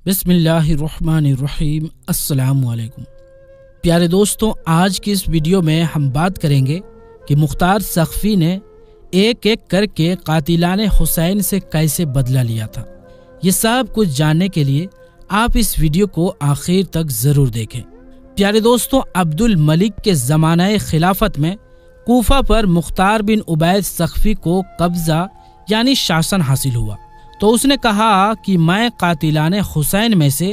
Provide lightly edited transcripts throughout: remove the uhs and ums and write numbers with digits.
बिस्मिल्लाहिर्रहमानिर्रहीम। अस्सलामु अलैकुम। प्यारे दोस्तों, आज की इस वीडियो में हम बात करेंगे कि मुख्तार सख्फी ने एक एक करके कातिलाने हुसैन से कैसे बदला लिया था। ये सब कुछ जानने के लिए आप इस वीडियो को आखिर तक जरूर देखें। प्यारे दोस्तों, अब्दुल मलिक के ज़मानाए खिलाफत में कूफा पर मुख्तार बिन उबैद सख्फी को कब्जा यानी शासन हासिल हुआ, तो उसने कहा कि मैं कातिलाने हुसैन में से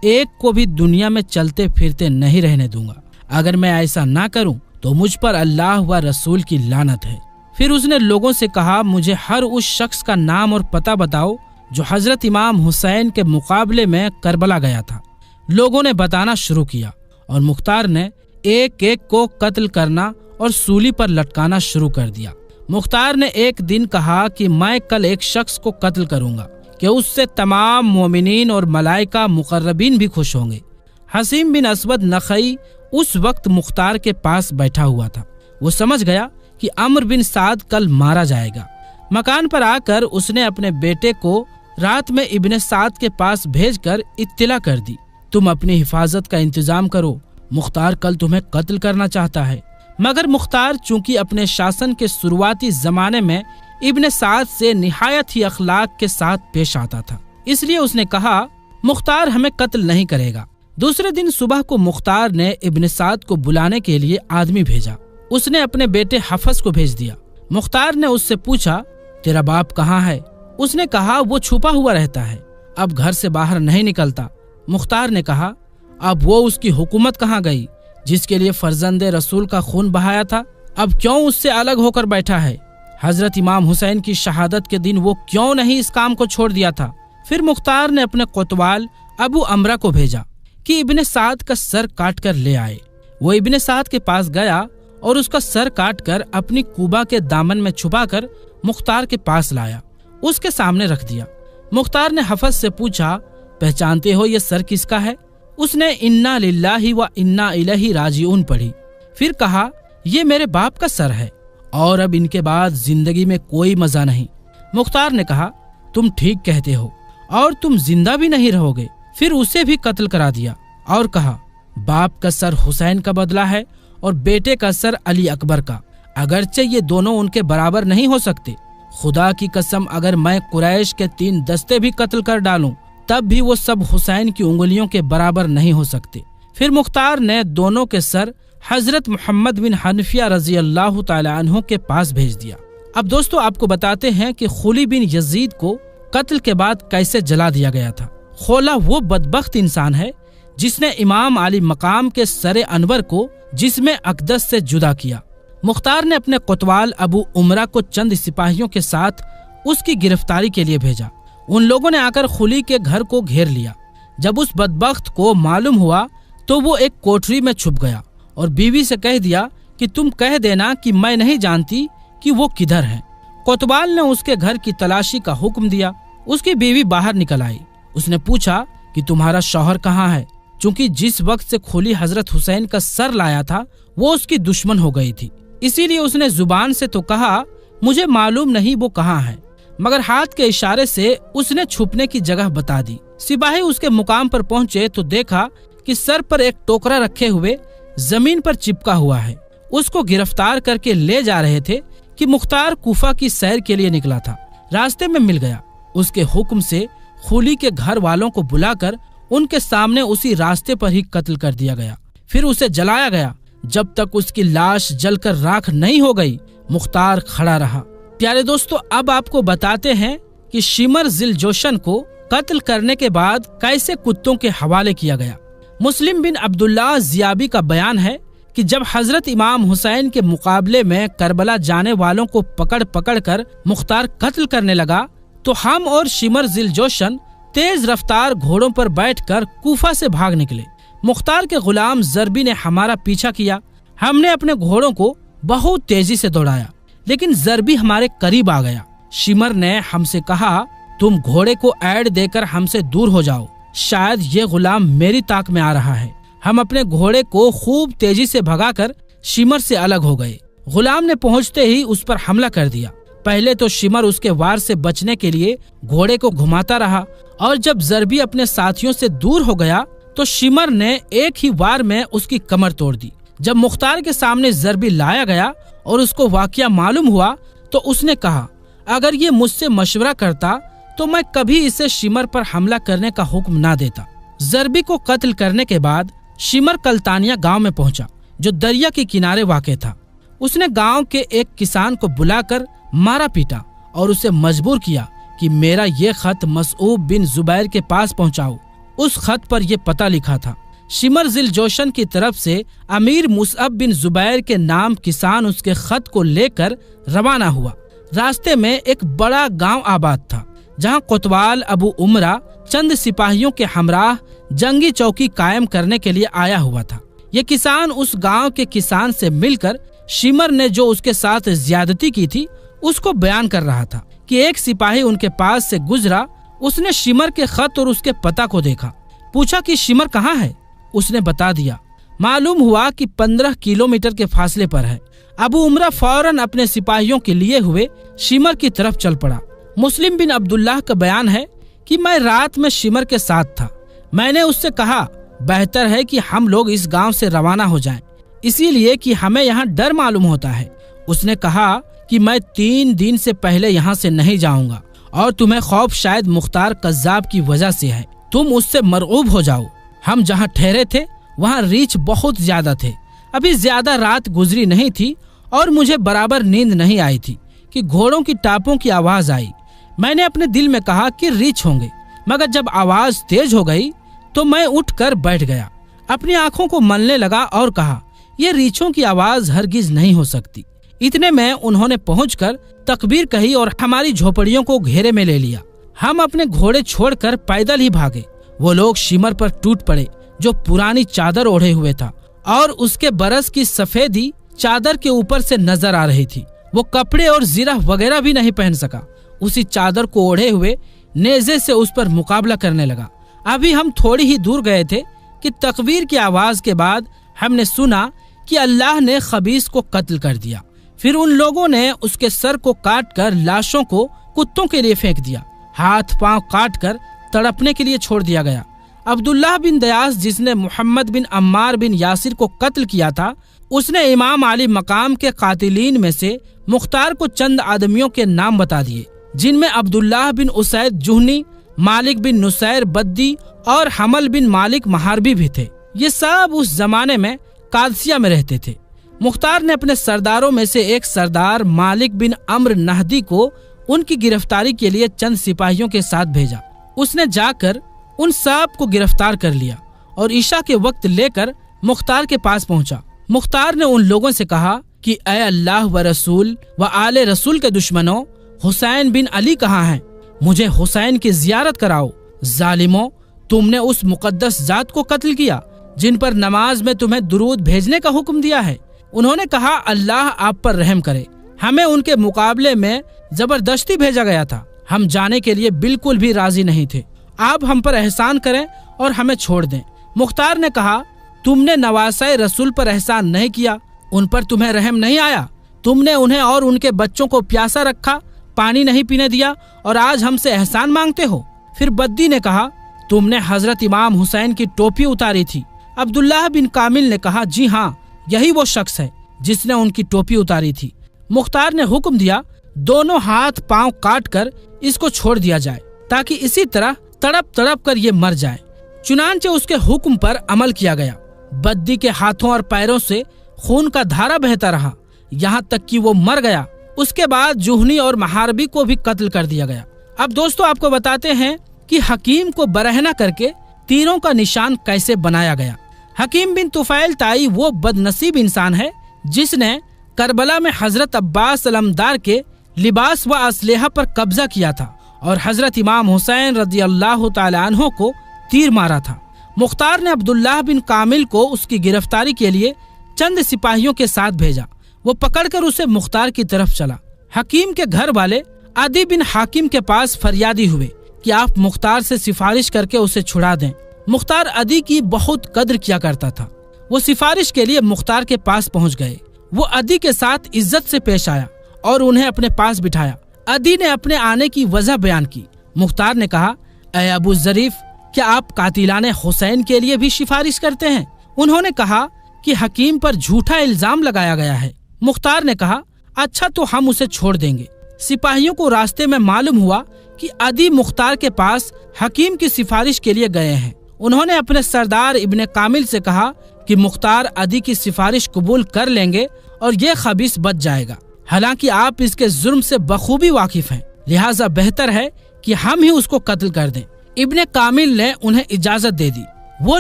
एक को भी दुनिया में चलते फिरते नहीं रहने दूंगा। अगर मैं ऐसा ना करूं तो मुझ पर अल्लाह व रसूल की लानत है। फिर उसने लोगों से कहा, मुझे हर उस शख्स का नाम और पता बताओ जो हजरत इमाम हुसैन के मुकाबले में करबला गया था। लोगों ने बताना शुरू किया और मुख्तार ने एक एक को कत्ल करना और सूली पर लटकाना शुरू कर दिया। मुख्तार ने एक दिन कहा कि मैं कल एक शख्स को कत्ल करूंगा कि उससे तमाम मोमिनीन और मलाइका मुकर्रबीन भी खुश होंगे। हसीम बिन असवद नखई उस वक्त मुख्तार के पास बैठा हुआ था। वो समझ गया कि अम्र बिन साद कल मारा जाएगा। मकान पर आकर उसने अपने बेटे को रात में इब्ने साद के पास भेजकर इत्तिला कर दी, तुम अपनी हिफाजत का इंतजाम करो, मुख्तार कल तुम्हें कत्ल करना चाहता है। मगर मुख्तार चूंकि अपने शासन के शुरुआती जमाने में इब्ने साद से निहायत ही अखलाक के साथ पेश आता था, इसलिए उसने कहा मुख्तार हमें कत्ल नहीं करेगा। दूसरे दिन सुबह को मुख्तार ने इब्ने साद को बुलाने के लिए आदमी भेजा। उसने अपने बेटे हफस को भेज दिया। मुख्तार ने उससे पूछा, तेरा बाप कहाँ है? उसने कहा, वो छुपा हुआ रहता है, अब घर से बाहर नहीं निकलता। मुख्तार ने कहा, अब वो उसकी हुकूमत कहाँ गई जिसके लिए फर्जंदे रसूल का खून बहाया था? अब क्यों उससे अलग होकर बैठा है? हजरत इमाम हुसैन की शहादत के दिन वो क्यों नहीं इस काम को छोड़ दिया था? फिर मुख्तार ने अपने कोतवाल अबू अमरा को भेजा कि इब्ने साद का सर काट कर ले आए। वो इब्ने साद के पास गया और उसका सर काट कर अपनी कुबा के दामन में छुपाकर मुख्तार के पास लाया, उसके सामने रख दिया। मुख्तार ने हफस से पूछा, पहचानते हो ये सर किसका है? उसने इन्ना लिल्लाहि व इन्ना इलैहि राजिऊन पढ़ी। फिर कहा, ये मेरे बाप का सर है और अब इनके बाद जिंदगी में कोई मजा नहीं। मुख्तार ने कहा, तुम ठीक कहते हो और तुम जिंदा भी नहीं रहोगे। फिर उसे भी कत्ल करा दिया और कहा, बाप का सर हुसैन का बदला है और बेटे का सर अली अकबर का, अगरचे ये दोनों उनके बराबर नहीं हो सकते। खुदा की कसम, अगर मैं कुरैश के 3 दस्ते भी कत्ल कर डालूं तब भी वो सब हुसैन की उंगलियों के बराबर नहीं हो सकते। फिर मुख्तार ने दोनों के सर हजरत मोहम्मद बिन हनफिया रजी अल्लाह तआला अन्हु के पास भेज दिया। अब दोस्तों, आपको बताते हैं कि खुली बिन यजीद को कत्ल के बाद कैसे जला दिया गया था। खोला वो बदबख्त इंसान है जिसने इमाम अली मकाम के सरे अनवर को जिस्म अकदस से जुदा किया। मुख्तार ने अपने कोतवाल अबू उमरा को चंद सिपाहियों के साथ उसकी गिरफ्तारी के लिए भेजा। उन लोगों ने आकर खुली के घर को घेर लिया। जब उस बदबख्त को मालूम हुआ तो वो एक कोठरी में छुप गया और बीवी से कह दिया कि तुम कह देना कि मैं नहीं जानती कि वो किधर है। कोतवाल ने उसके घर की तलाशी का हुक्म दिया। उसकी बीवी बाहर निकल आई। उसने पूछा कि तुम्हारा शौहर कहाँ है? चूंकि जिस वक्त से खुली हजरत हुसैन का सर लाया था वो उसकी दुश्मन हो गई थी, इसीलिए उसने जुबान से तो कहा मुझे मालूम नहीं वो कहाँ है, मगर हाथ के इशारे से उसने छुपने की जगह बता दी। सिपाही उसके मुकाम पर पहुंचे तो देखा कि सर पर एक टोकरा रखे हुए जमीन पर चिपका हुआ है। उसको गिरफ्तार करके ले जा रहे थे कि मुख्तार कूफा की सैर के लिए निकला था। रास्ते में मिल गया। उसके हुक्म से खुली के घर वालों को बुलाकर उनके सामने उसी रास्ते पर ही कत्ल कर दिया गया। फिर उसे जलाया गया। जब तक उसकी लाश जलकर राख नहीं हो गई, मुख्तार खड़ा रहा। प्यारे दोस्तों, अब आपको बताते हैं कि शिमर जिल जोशन को कत्ल करने के बाद कैसे कुत्तों के हवाले किया गया। मुस्लिम बिन अब्दुल्लाह जियाबी का बयान है कि जब हजरत इमाम हुसैन के मुकाबले में करबला जाने वालों को पकड़ पकड़ कर मुख्तार कत्ल करने लगा तो हम और शिमर जिल जोशन तेज रफ्तार घोड़ों पर बैठकर कूफा से भाग निकले। मुख्तार के गुलाम जरबी ने हमारा पीछा किया। हमने अपने घोड़ों को बहुत तेजी से दौड़ाया, लेकिन जरबी हमारे करीब आ गया। शिमर ने हमसे कहा, तुम घोड़े को ऐड देकर हमसे दूर हो जाओ, शायद ये गुलाम मेरी ताक में आ रहा है। हम अपने घोड़े को खूब तेजी से भगाकर शिमर से अलग हो गए। गुलाम ने पहुंचते ही उस पर हमला कर दिया। पहले तो शिमर उसके वार से बचने के लिए घोड़े को घुमाता रहा और जब ज़रबी अपने साथियों से दूर हो गया तो शिमर ने एक ही वार में उसकी कमर तोड़ दी। जब मुख्तार के सामने ज़रबी लाया गया और उसको वाकया मालूम हुआ तो उसने कहा, अगर ये मुझसे मशवरा करता तो मैं कभी इसे शिमर पर हमला करने का हुक्म ना देता। ज़रबी को कत्ल करने के बाद शिमर कल्तानिया गांव में पहुंचा जो दरिया के किनारे वाक़ था। उसने गांव के एक किसान को बुलाकर मारा पीटा और उसे मजबूर किया कि मेरा ये खत मसऊब बिन जुबैर के पास पहुंचाओ। उस खत पर यह पता लिखा था, शिमर जिल जोशन की तरफ से अमीर मुसअब बिन जुबैर के नाम। किसान उसके खत को लेकर रवाना हुआ। रास्ते में एक बड़ा गांव आबाद था जहां कोतवाल अबू उमरा चंद सिपाहियों के हमराह जंगी चौकी कायम करने के लिए आया हुआ था। ये किसान उस गांव के किसान से मिलकर शिमर ने जो उसके साथ ज्यादती की थी उसको बयान कर रहा था कि एक सिपाही उनके पास से गुजरा। उसने शिमर के खत और उसके पता को देखा, पूछा कि शिमर कहाँ है। उसने बता दिया। मालूम हुआ कि 15 किलोमीटर के फासले पर है। अबू उमरा फौरन अपने सिपाहियों के लिए हुए शिमर की तरफ चल पड़ा। मुस्लिम बिन अब्दुल्लाह का बयान है कि मैं रात में शिमर के साथ था। मैंने उससे कहा, बेहतर है कि हम लोग इस गांव से रवाना हो जाएं, इसीलिए कि हमें यहाँ डर मालूम होता है। उसने कहा कि मैं 3 दिन से पहले यहाँ से नहीं जाऊंगा और तुम्हें खौफ शायद मुख्तार कज्जाब की वजह से है। तुम उससे मरऊब हो जाओ। हम जहाँ ठहरे थे वहाँ रीछ बहुत ज्यादा थे। अभी ज्यादा रात गुजरी नहीं थी और मुझे बराबर नींद नहीं आई थी कि घोड़ों की टापों की आवाज आई। मैंने अपने दिल में कहा कि रीछ होंगे, मगर जब आवाज तेज हो गई तो मैं उठकर बैठ गया। अपनी आंखों को मलने लगा और कहा, ये रीछों की आवाज हरगिज नहीं हो सकती। इतने में उन्होंने पहुंचकर तकबीर कही और हमारी झोपड़ियों को घेरे में ले लिया। हम अपने घोड़े छोड़कर पैदल ही भागे। वो लोग शिमर पर टूट पड़े जो पुरानी चादर ओढ़े हुए था और उसके बरस की सफेदी चादर के ऊपर से नजर आ रही थी। वो कपड़े और जीरा वगैरह भी नहीं पहन सका। उसी चादर को ओढ़े हुए नेज़े से उस पर मुकाबला करने लगा। अभी हम थोड़ी ही दूर गए थे कि तकबीर की आवाज के बाद हमने सुना कि अल्लाह ने खबीस को कत्ल कर दिया। फिर उन लोगों ने उसके सर को काटकर लाशों को कुत्तों के लिए फेंक दिया। हाथ पांव काटकर तड़पने के लिए छोड़ दिया गया। अब्दुल्लाह बिन दयास, जिसने मोहम्मद बिन अम्मार बिन यासिर को कत्ल किया था, उसने इमाम अली मकाम के कातिलीन में से मुख्तार को चंद आदमियों के नाम बता दिए, जिनमें अब्दुल्लाह बिन उसैद जुहनी, मालिक बिन नुसैर बद्दी और हमल बिन मालिक महारबी भी थे। ये सब उस जमाने में कादसिया में रहते थे। मुख्तार ने अपने सरदारों में से एक सरदार मालिक बिन अम्र नहदी को उनकी गिरफ्तारी के लिए चंद सिपाहियों के साथ भेजा। उसने जाकर उन सब को गिरफ्तार कर लिया और ईशा के वक्त लेकर मुख्तार के पास पहुंचा। मुख्तार ने उन लोगों से कहा कि ऐ अल्लाह व रसूल व आले रसूल के दुश्मनों, हुसैन बिन अली कहाँ हैं? मुझे हुसैन की जियारत कराओ। जालिमों, तुमने उस मुकद्दस जात को कत्ल किया जिन पर नमाज में तुम्हें दुरूद भेजने का हुक्म दिया है। उन्होंने कहा, अल्लाह आप पर रहम करे। हमें उनके मुकाबले में जबरदस्ती भेजा गया था। हम जाने के लिए बिल्कुल भी राजी नहीं थे। आप हम पर एहसान करें और हमें छोड़ दें। मुख्तार ने कहा, तुमने नवासाए रसूल पर एहसान नहीं किया, उन पर तुम्हें रहम नहीं आया। तुमने उन्हें और उनके बच्चों को प्यासा रखा, पानी नहीं पीने दिया और आज हमसे एहसान मांगते हो। फिर बद्दी ने कहा, तुमने हजरत इमाम हुसैन की टोपी उतारी थी। अब्दुल्लाह बिन कामिल ने कहा, जी हाँ, यही वो शख्स है जिसने उनकी टोपी उतारी थी। मुख्तार ने हुक्म दिया, दोनों हाथ पांव काटकर इसको छोड़ दिया जाए ताकि इसी तरह तड़प तड़प कर ये मर जाए। चुनांचे उसके हुक्म पर अमल किया गया। बद्दी के हाथों और पैरों से खून का धारा बहता रहा, यहाँ तक कि वो मर गया। उसके बाद जुहनी और महारबी को भी कत्ल कर दिया गया। अब दोस्तों आपको बताते हैं कि हकीम को बरहना करके तीरों का निशान कैसे बनाया गया। हकीम बिन तुफैल ताई वो बदनसीब इंसान है जिसने करबला में हजरत अब्बास अलमदार के लिबास व असलेहा पर कब्जा किया था और हजरत इमाम हुसैन रज़ियल्लाहु ताला अन्हो को तीर मारा था। मुख्तार ने अब्दुल्लाह बिन कामिल को उसकी गिरफ्तारी के लिए चंद सिपाहियों के साथ भेजा। वो पकड़कर उसे मुख्तार की तरफ चला। हकीम के घर वाले अदी बिन हाकिम के पास फरियादी हुए कि आप मुख्तार से सिफारिश करके उसे छुड़ा दें। मुख्तार अदी की बहुत कद्र किया करता था। वो सिफारिश के लिए मुख्तार के पास पहुंच गए। वो अदी के साथ इज्जत से पेश आया और उन्हें अपने पास बिठाया। अदी ने अपने आने की वजह बयान की। मुख्तार ने कहा, ऐ अबू जरीफ, क्या आप कातिलाने हुसैन के लिए भी सिफारिश करते हैं? उन्होंने कहा कि हकीम पर झूठा इल्जाम लगाया गया है। मुख्तार ने कहा, अच्छा तो हम उसे छोड़ देंगे। सिपाहियों को रास्ते में मालूम हुआ कि अदी मुख्तार के पास हकीम की सिफारिश के लिए गए हैं। उन्होंने अपने सरदार इब्ने कामिल से कहा कि मुख्तार अदी की सिफारिश कबूल कर लेंगे और ये खबीस बच जाएगा। हालांकि आप इसके जुर्म से बखूबी वाकिफ हैं, लिहाजा बेहतर है कि हम ही उसको कत्ल कर दें। इब्ने कामिल ने उन्हें इजाजत दे दी। वो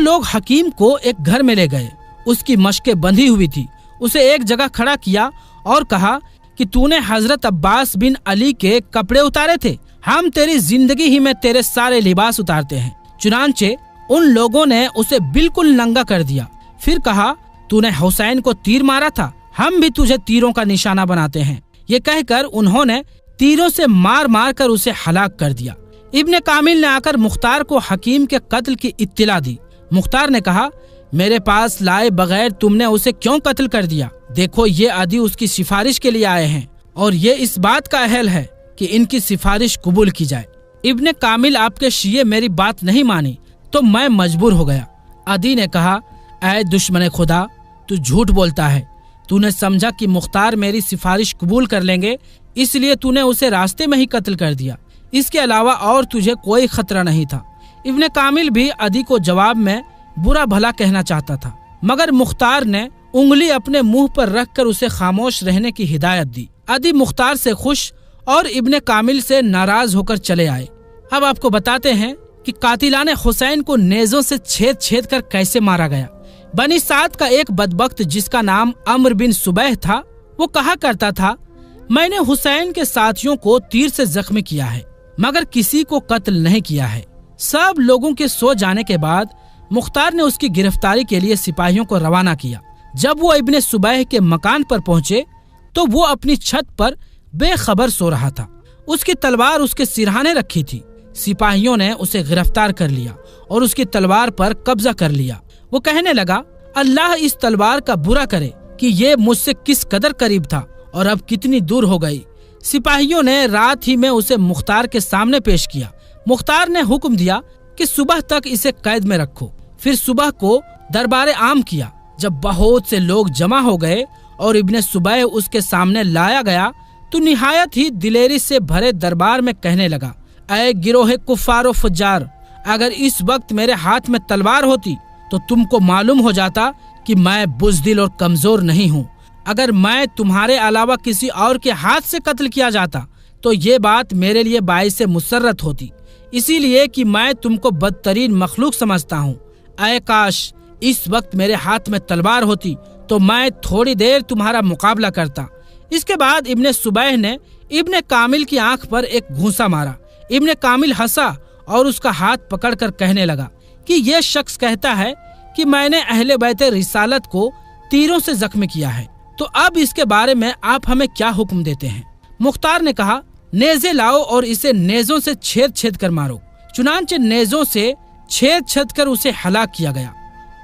लोग हकीम को एक घर में ले गए। उसकी मशकें बंधी हुई थी। उसे एक जगह खड़ा किया और कहा कि तूने हजरत अब्बास बिन अली के कपड़े उतारे थे, हम तेरी जिंदगी ही में तेरे सारे लिबास उतारते हैं। चुनांचे उन लोगों ने उसे बिल्कुल नंगा कर दिया। फिर कहा, तूने हुसैन को तीर मारा था, हम भी तुझे तीरों का निशाना बनाते हैं। ये कहकर उन्होंने तीरों से मार मार कर उसे हलाक कर दिया। इब्ने कामिल ने आकर मुख्तार को हकीम के कत्ल की इत्तिला दी। मुख्तार ने कहा, मेरे पास लाए बगैर तुमने उसे क्यों कत्ल कर दिया? देखो, ये आदि उसकी सिफारिश के लिए आए हैं और ये इस बात का अहल है कि इनकी सिफारिश कबूल की जाए। इब्ने कामिल आपके शिये मेरी बात नहीं मानी तो मैं मजबूर हो गया। अदी ने कहा, ऐ दुश्मन खुदा, तू झूठ बोलता है। तूने समझा कि मुख्तार मेरी सिफारिश कबूल कर लेंगे, इसलिए तूने उसे रास्ते में ही कत्ल कर दिया। इसके अलावा और तुझे कोई खतरा नहीं था। इब्ने कामिल भी अदी को जवाब में बुरा भला कहना चाहता था, मगर मुख्तार ने उंगली अपने मुंह पर रखकर उसे खामोश रहने की हिदायत दी। अदी मुख्तार से खुश और इब्ने कामिल से नाराज होकर चले आए। अब आपको बताते हैं कि कातिलाने हुसैन को नेज़ों से छेद छेद कर कैसे मारा गया। बनी साद का एक बदबख्त जिसका नाम अम्र बिन सुबैह था, वो कहा करता था, मैंने हुसैन के साथियों को तीर से जख्मी किया है मगर किसी को कत्ल नहीं किया है। सब लोगों के सो जाने के बाद मुख्तार ने उसकी गिरफ्तारी के लिए सिपाहियों को रवाना किया। जब वो इब्ने सुबैह के मकान पर पहुंचे तो वो अपनी छत पर बेखबर सो रहा था। उसकी तलवार उसके सिरहाने रखी थी। सिपाहियों ने उसे गिरफ्तार कर लिया और उसकी तलवार पर कब्जा कर लिया। वो कहने लगा, अल्लाह इस तलवार का बुरा करे कि ये मुझसे किस कदर करीब था और अब कितनी दूर हो गई। सिपाहियों ने रात ही में उसे मुख्तार के सामने पेश किया। मुख्तार ने हुक्म दिया कि सुबह तक इसे कैद में रखो। फिर सुबह को दरबारे आम किया। जब बहुत से लोग जमा हो गए और इब्ने सुबैह उसके सामने लाया गया तो निहायत ही दिलेरी से भरे दरबार में कहने लगा, ऐ गिरोह कुफ्फार व फुज्जार, अगर इस वक्त मेरे हाथ में तलवार होती तो तुमको मालूम हो जाता कि मैं बुज़दिल और कमजोर नहीं हूँ। अगर मैं तुम्हारे अलावा किसी और के हाथ से कत्ल किया जाता तो ये बात मेरे लिए बाइसे मुसर्रत होती, इसीलिए कि मैं तुमको बदतरीन मखलूक समझता हूँ। ऐ काश इस वक्त मेरे हाथ में तलवार होती तो मैं थोड़ी देर तुम्हारा मुकाबला करता। इसके बाद इब्ने सुबैह ने इब्ने कामिल की आंख पर एक घूंसा मारा। इब्ने कामिल हंसा और उसका हाथ पकड़कर कहने लगा कि यह शख्स कहता है कि मैंने अहले बैत रिसालत को तीरों से जख्मी किया है, तो अब इसके बारे में आप हमें क्या हुक्म देते हैं? मुख्तार ने कहा, नेज़े लाओ और इसे नेज़ों से छेद छेद कर मारो। चुनांचे नेज़ों से छेद छेद कर उसे हलाक किया गया।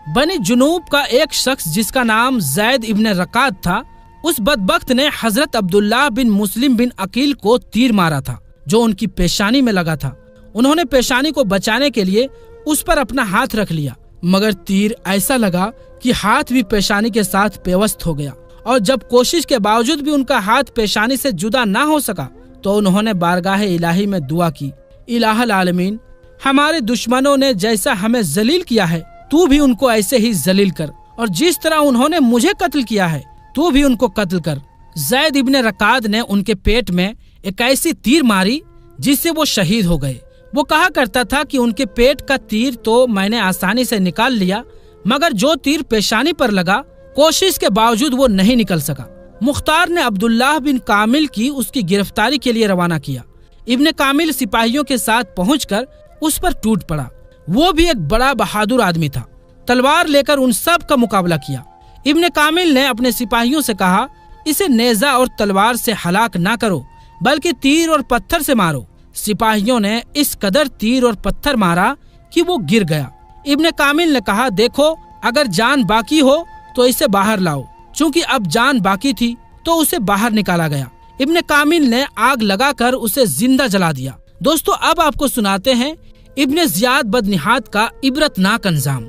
बनी जुनूब का एक शख्स जिसका नाम जैद इब्ने रकात था, उस बदबख्त ने हजरत अब्दुल्लाह बिन मुस्लिम बिन अकील को तीर मारा था जो उनकी पेशानी में लगा था। उन्होंने पेशानी को बचाने के लिए उस पर अपना हाथ रख लिया, मगर तीर ऐसा लगा कि हाथ भी पेशानी के साथ पेवस्त हो गया और जब कोशिश के बावजूद भी उनका हाथ पेशानी से जुदा ना हो सका तो उन्होंने बारगाह इलाही में दुआ की, इलाहल आलमीन, हमारे दुश्मनों ने जैसा हमें जलील किया है तू भी उनको ऐसे ही जलील कर, और जिस तरह उन्होंने मुझे कत्ल किया है तू भी उनको कत्ल कर। जैद इब्ने रकाद ने उनके पेट में एक ऐसी तीर मारी जिससे वो शहीद हो गए। वो कहा करता था कि उनके पेट का तीर तो मैंने आसानी से निकाल लिया, मगर जो तीर पेशानी पर लगा कोशिश के बावजूद वो नहीं निकल सका। मुख्तार ने अब्दुल्लाह बिन कामिल की उसकी गिरफ्तारी के लिए रवाना किया। इब्ने कामिल सिपाहियों के साथ पहुंचकर उस पर टूट पड़ा। वो भी एक बड़ा बहादुर आदमी था। तलवार लेकर उन सब का मुकाबला किया। इब्ने कामिल ने अपने सिपाहियों से कहा, इसे नेजा और तलवार से हलाक ना करो बल्कि तीर और पत्थर से मारो। सिपाहियों ने इस कदर तीर और पत्थर मारा कि वो गिर गया। इब्ने कामिल ने कहा, देखो अगर जान बाकी हो तो इसे बाहर लाओ। चूंकि अब जान बाकी थी तो उसे बाहर निकाला गया। इब्ने कामिल ने आग लगाकर उसे जिंदा जला दिया। दोस्तों, अब आपको सुनाते हैं इब्ने जियाद बदनिहात का इबरतनाक अंजाम।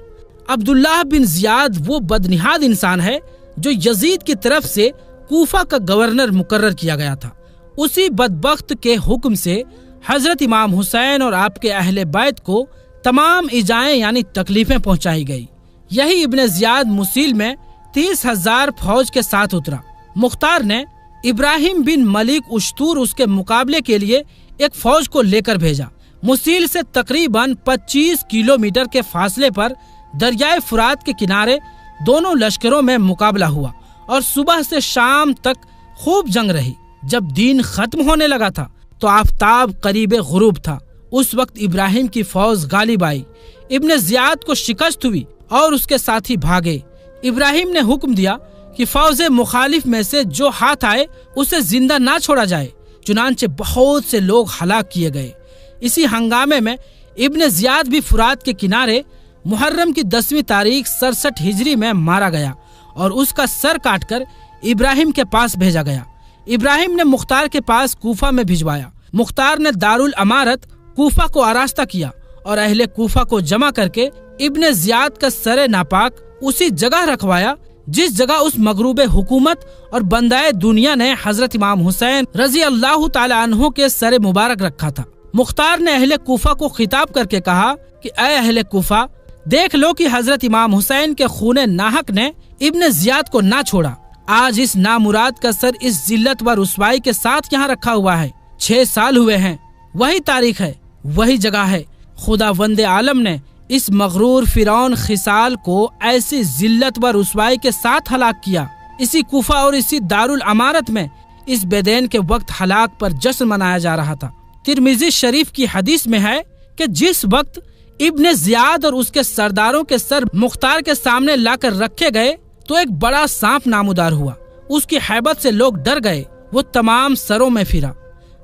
अब्दुल्लाह बिन जियाद वो बदनिहात इंसान है जो यजीद की तरफ से कूफा का गवर्नर मुकर्रर किया गया था। उसी बदबख्त के हुक्म से हजरत इमाम हुसैन और आपके अहले बैत को तमाम इजाएं यानी तकलीफें पहुंचाई गई। यही इब्ने जियाद मुसील में 30,000 फौज के साथ उतरा। मुख्तार ने इब्राहिम बिन मलिक उश्तूर उसके मुकाबले के लिए एक फौज को लेकर भेजा। मुसील से तकरीबन 25 किलोमीटर के फासले पर दरियाए फुरात के किनारे दोनों लश्करों में मुकाबला हुआ और सुबह से शाम तक खूब जंग रही। जब दिन खत्म होने लगा था तो आफताब करीब गुरूब था। उस वक्त इब्राहिम की फौज गालिब आई। इब्ने जियाद को शिकस्त हुई और उसके साथी भागे। इब्राहिम ने हुक्म दिया कि फौज मुखालिफ में से जो हाथ आए उसे जिंदा ना छोड़ा जाए। चुनांचे बहुत से लोग हलाक किए गए। इसी हंगामे में इब्ने जियाद भी फुरात के किनारे मुहर्रम की 10वीं तारीख 67 हिजरी में मारा गया और उसका सर काटकर इब्राहिम के पास भेजा गया। इब्राहिम ने मुख्तार के पास कूफा में भिजवाया। मुख्तार ने दारुल अमारत कूफा को आरास्ता किया और अहले कूफा को जमा करके इब्ने जियाद का सरे नापाक उसी जगह रखवाया जिस जगह उस मगरूबे हुकूमत और बंदाए दुनिया ने हजरत इमाम हुसैन रजी अल्लाह ताला अन्हो के सरे मुबारक रखा था। मुख्तार ने अहले कूफा को खिताब करके कहा कि ऐ अहले कूफा, देख लो कि हजरत इमाम हुसैन के खूने नाहक ने इब्ने जियाद को ना छोड़ा। आज इस नामुराद का सर इस जिल्लत व रुसवाई के साथ यहाँ रखा हुआ है। 6 साल हुए हैं। वही तारीख है, वही जगह है। खुदा वंदे आलम ने इस मगरूर फिरौन खिसाल को ऐसी जिल्लत व रुसवाई के साथ हलाक किया। इसी कूफा और इसी दारुल अमारत में इस बेदैन के वक्त हलाक पर जश्न मनाया जा रहा था। तिरमिजी शरीफ की हदीस में है कि जिस वक्त इब्ने जियाद और उसके सरदारों के सर मुख्तार के सामने लाकर रखे गए तो एक बड़ा सांप नामुदार हुआ। उसकी हैबत से लोग डर गए। वो तमाम सरों में फिरा।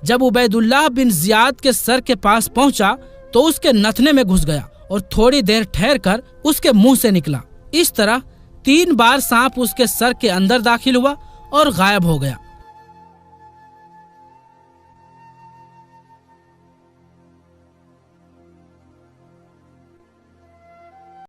जब उबैदुल्लाह बिन जियाद के सर के पास पहुंचा तो उसके नथने में घुस गया और थोड़ी देर ठहर कर उसके मुंह से निकला। इस तरह 3 बार सांप उसके सर के अंदर दाखिल हुआ और गायब हो गया।